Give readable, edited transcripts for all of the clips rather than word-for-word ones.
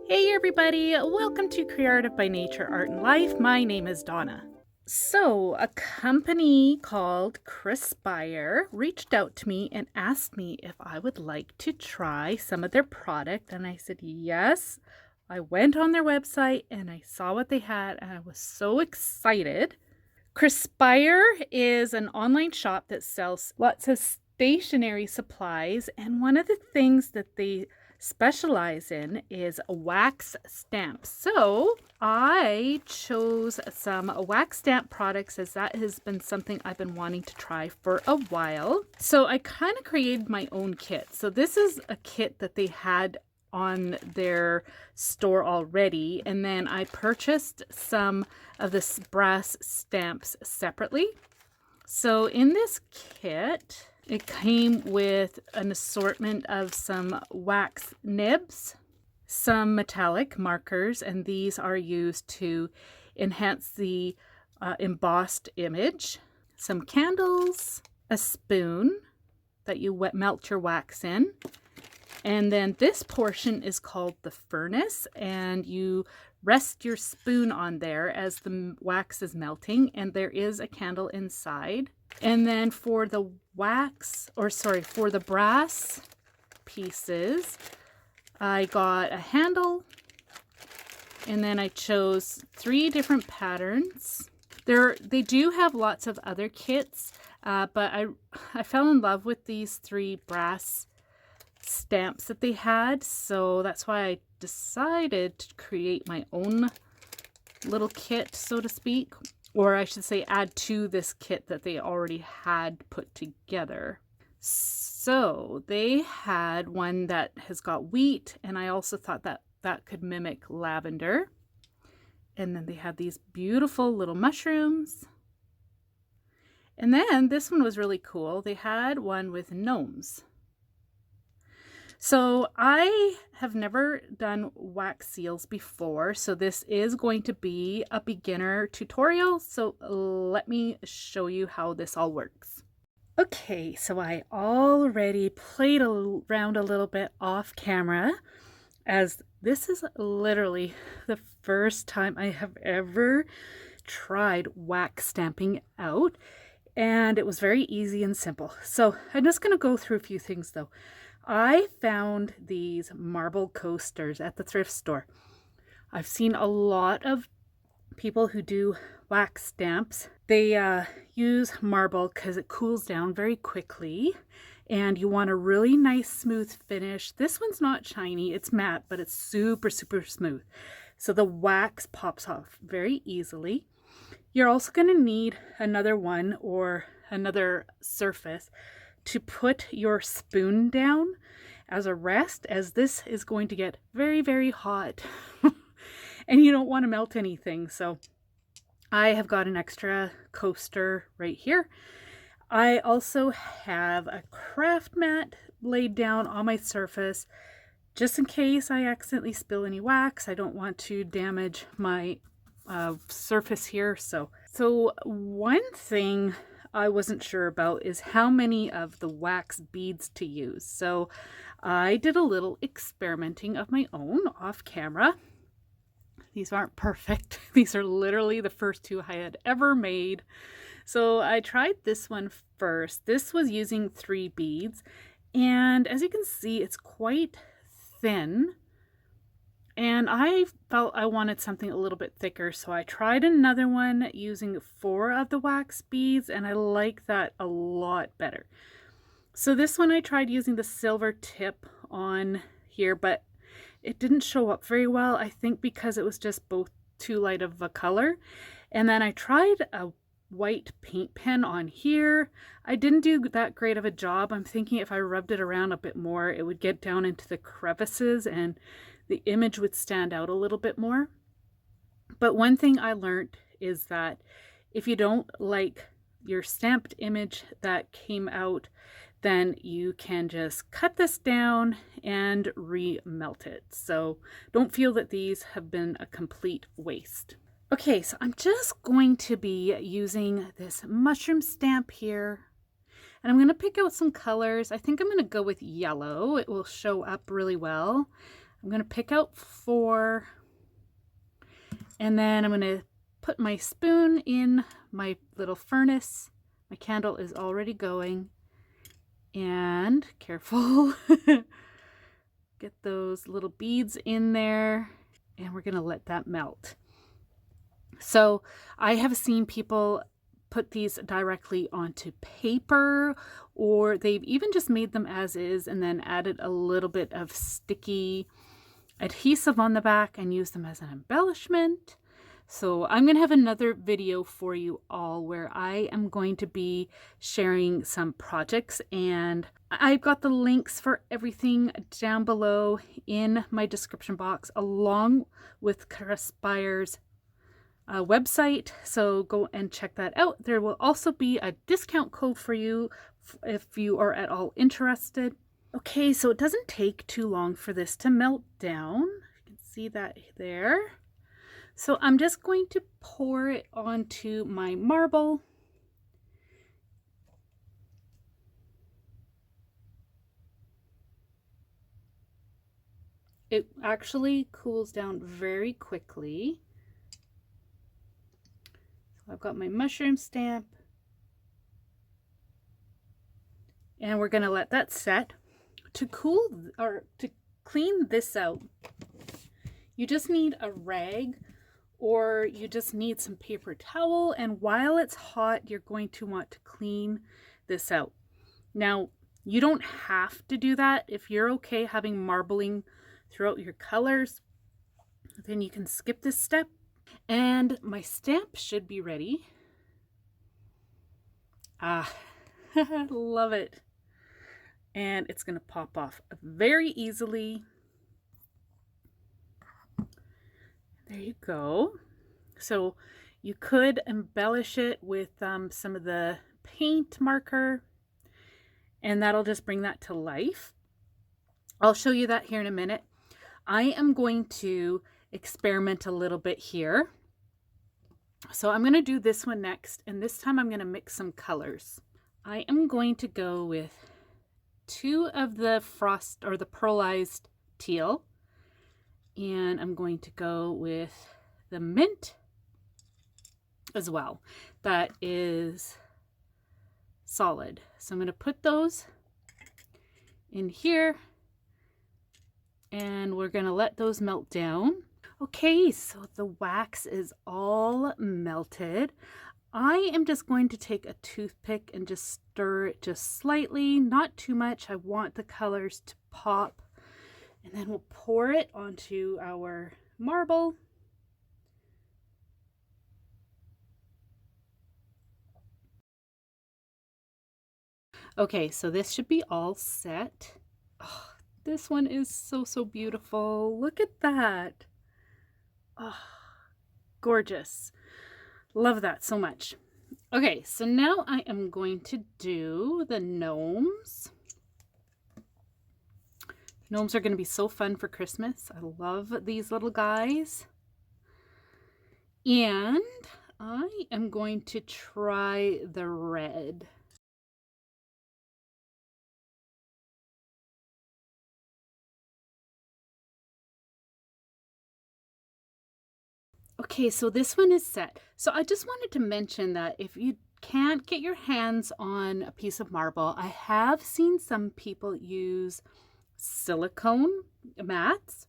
Hey everybody, welcome to Creative by Nature Art and Life. My name is Donna. So, a company called Craspire reached out to me and asked me if I would like to try some of their product, and I said yes. I went on their website and I saw what they had, and I was so excited. Craspire is an online shop that sells lots of stationery supplies, and one of the things that they specialize in is wax stamps. So I chose some wax stamp products as that has been something I've been wanting to try for a while. So I kind of created my own kit. So this is a kit that they had on their store already, and then I purchased some of the brass stamps separately. So in this kit, it came with an assortment of some wax nibs, some metallic markers, and these are used to enhance the embossed image, some candles, a spoon that you melt your wax in, and then this portion is called the furnace, and you rest your spoon on there as the wax is melting, and there is a candle inside. And then for the for the brass pieces, I got a handle, and then I chose 3 different patterns. They do have lots of other kits, but I fell in love with these 3 brass stamps that they had, so that's why I decided to create my own little kit, so to speak, or I should say add to this kit that they already had put together. So they had one that has got wheat, and I also thought that that could mimic lavender. And then they had these beautiful little mushrooms. And then this one was really cool. They had one with gnomes. So I have never done wax seals before, so this is going to be a beginner tutorial. So let me show you how this all works. Okay, so I already played around a little bit off camera, as this is literally the first time I have ever tried wax stamping out, and it was very easy and simple. So I'm just going to go through a few things though. I found these marble coasters at the thrift store. I've seen a lot of people who do wax stamps. They use marble because it cools down very quickly, and you want a really nice smooth finish. This one's not shiny, it's matte, but it's super, super smooth. So the wax pops off very easily. You're also going to need another one or another surface to put your spoon down as a rest, as this is going to get very, very hot and you don't want to melt anything. So I have got an extra coaster right here. I also have a craft mat laid down on my surface just in case I accidentally spill any wax. I don't want to damage my surface here. So one thing I wasn't sure about is how many of the wax beads to use. So I did a little experimenting of my own off camera. These aren't perfect. These are literally the first 2 I had ever made. So I tried this one first. This was using 3 beads, and as you can see, it's quite thin. And I felt I wanted something a little bit thicker, so I tried another one using 4 of the wax beads, and I like that a lot better. So this one I tried using the silver tip on here, but it didn't show up very well, I think because it was just both too light of a color. And then I tried a white paint pen on here. I didn't do that great of a job. I'm thinking if I rubbed it around a bit more, it would get down into the crevices and the image would stand out a little bit more. But one thing I learned is that if you don't like your stamped image that came out, then you can just cut this down and remelt it. So don't feel that these have been a complete waste. Okay, so I'm just going to be using this mushroom stamp here. And I'm going to pick out some colors. I think I'm going to go with yellow. It will show up really well. I'm going to pick out 4. And then I'm going to put my spoon in my little furnace. My candle is already going. And careful. Get those little beads in there. And we're going to let that melt. So I have seen people put these directly onto paper, or they've even just made them as is and then added a little bit of sticky adhesive on the back and use them as an embellishment. So I'm going to have another video for you all where I am going to be sharing some projects, and I've got the links for everything down below in my description box, along with Craspire's website. So go and check that out. There will also be a discount code for you if you are at all interested. Okay, so it doesn't take too long for this to melt down. You can see that there. So I'm just going to pour it onto my marble. It actually cools down very quickly. So I've got my mushroom stamp. And we're going to let that set. To cool or to clean this out, you just need a rag, or you just need some paper towel, and while it's hot, you're going to want to clean this out. Now, you don't have to do that. If you're okay having marbling throughout your colors, then you can skip this step. And my stamp should be ready. Love it. And it's going to pop off very easily. There you go. So you could embellish it with some of the paint marker, and that'll just bring that to life. I'll show you that here in a minute. I am going to experiment a little bit here. So I'm going to do this one next, and this time I'm going to mix some colors. I am going to go with 2 of the frost or the pearlized teal, and I'm going to go with the mint as well. That is solid. So I'm going to put those in here, and we're going to let those melt down. Okay, so the wax is all melted. I am just going to take a toothpick and just stir it just slightly, not too much. I want the colors to pop. And then we'll pour it onto our marble. Okay, so this should be all set. Oh, this one is so beautiful. Look at that. Oh, gorgeous. Love that so much. Okay, so now I am going to do the gnomes. Gnomes are going to be so fun for Christmas. I love these little guys. And I am going to try the red. Okay, so this one is set. So I just wanted to mention that if you can't get your hands on a piece of marble, I have seen some people use silicone mats.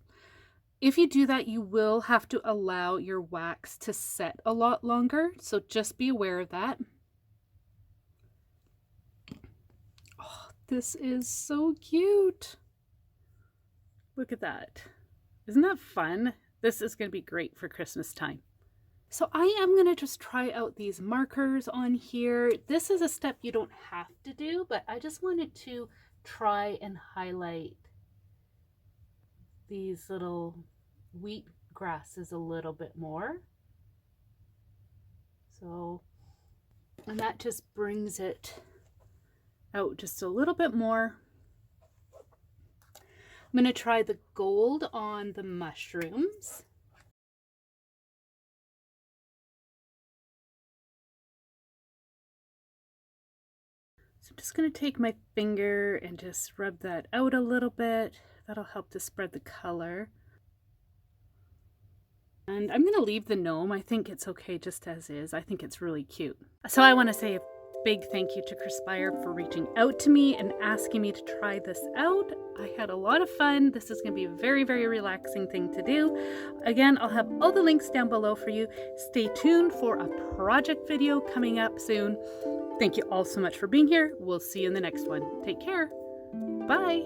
If you do that, you will have to allow your wax to set a lot longer, so just be aware of that. Oh, this is so cute. Look at that. Isn't that fun? This is going to be great for Christmas time. So I am going to just try out these markers on here. This is a step you don't have to do, but I just wanted to try and highlight these little wheat grasses a little bit more. So, and that just brings it out just a little bit more. I'm going to try the gold on the mushrooms. So I'm just going to take my finger and just rub that out a little bit. That'll help to spread the color. And I'm going to leave the gnome. I think it's okay just as is. I think it's really cute. So I want to say a big thank you to Craspire for reaching out to me and asking me to try this out. I had a lot of fun. This is going to be a very, very relaxing thing to do. Again, I'll have all the links down below for you. Stay tuned for a project video coming up soon. Thank you all so much for being here. We'll see you in the next one. Take care. Bye.